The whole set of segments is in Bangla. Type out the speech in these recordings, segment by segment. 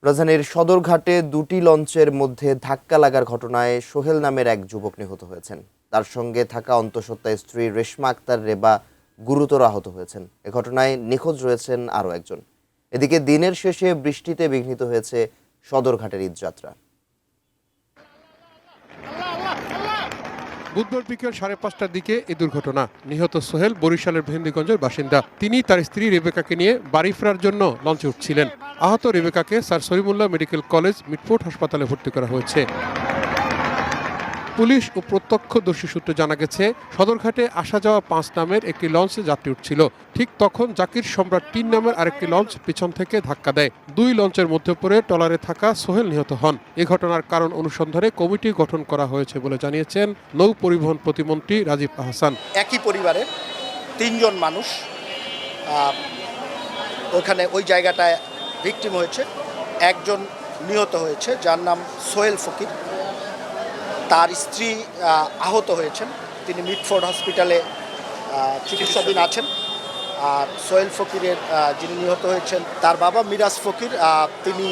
রাজধানীর সদরঘাটে দুটি লঞ্চের মধ্যে ধাক্কা লাগার ঘটনায় সোহেল নামের এক যুবক নিহত হয়েছেন। তার সঙ্গে থাকা অন্তঃসত্ত্বা স্ত্রী রেশমা আক্তার রেবা গুরুতর আহত হয়েছেন। এ ঘটনায় নিখোঁজ রয়েছেন আরও একজন। এদিকে দিনের শেষে বৃষ্টিতে বিঘ্নিত হয়েছে সদরঘাটের ঈদযাত্রা। বুধবার বিকেল 5:30টার দিকে এই দুর্ঘটনা। নিহত সোহেল বরিশালের ভেন্দিগঞ্জের বাসিন্দা। তিনি তার স্ত্রী রেবেকাকে নিয়ে বাড়ি ফেরার জন্য লঞ্চে উঠছিলেন। আহত রেবেকাকে Sir Salimullah Medical College Mitford হাসপাতালে ভর্তি করা হয়েছে। পুলিশ ও প্রত্যক্ষদর্শী সূত্রে জানা গেছে, সদরঘাটে আসা যাওয়া 5 নামের একটি লঞ্চে যাত্রী উঠছিল। ঠিক তখন জাকির সম্রাট 3 নামের আরেকটি লঞ্চ পিছন থেকে ধাক্কা দেয়। দুই লঞ্চের মধ্যে পড়ে ট্রলারে থাকা সোহেল নিহত হন। এ ঘটনার কারণ অনুসন্ধানে কমিটি গঠন করা হয়েছে বলে জানিয়েছেন নৌ পরিবহন প্রতিমন্ত্রী রাজীব আহসান। একই পরিবারের 3 জন মানুষ ওখানে ওই জায়গাটায় ভিকটিম হয়েছে। একজন নিহত হয়েছে, যার নাম সোহেল ফকির। তার স্ত্রী আহত হয়েছেন, তিনি মিটফোর্ড হসপিটালে চিকিৎসাধীন আছেন। আর সোহেল ফকিরের যিনি নিহত হয়েছেন তার বাবা মিরাজ ফকির, তিনি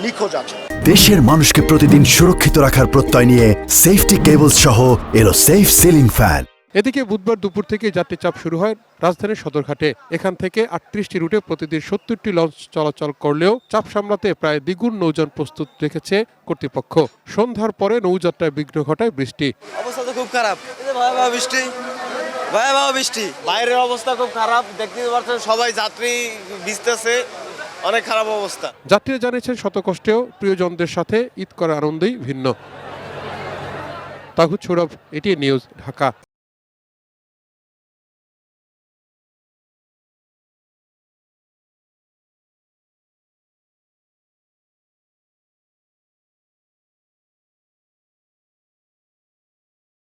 নিখোঁজ আছেন। দেশের মানুষকে প্রতিদিন সুরক্ষিত রাখার প্রত্যয় নিয়ে সেফটি কেবলস সহ এলো সেফ সিলিং ফ্যান। এদিকে বুধবার দুপুর থেকে যাত্রী চাপ শুরু হয় রাজধানীর সদরঘাটে। এখান থেকে 38টি রুটে প্রতিদিন 70টি লঞ্চ চলাচল করলেও চাপ সামলাতে প্রায় দ্বিগুণ নৌযান প্রস্তুত রেখেছে কর্তৃপক্ষ। সন্ধ্যার পরে নৌযাত্রায় বিঘ্ন ঘটায় বৃষ্টি। অবস্থা তো খুব খারাপ, ভয়াবহ বৃষ্টি, বাইরের অবস্থা খুব খারাপ। দেখতে পাচ্ছেন সবাই যাত্রী ভিজতেছে, অনেক খারাপ অবস্থা। যাত্রীরা জানিয়েছেন শত কষ্টেও প্রিয়জনদের সাথে ঈদ করার আনন্দই ভিন্ন। Towhid Sourav, ATN news, Dhaka.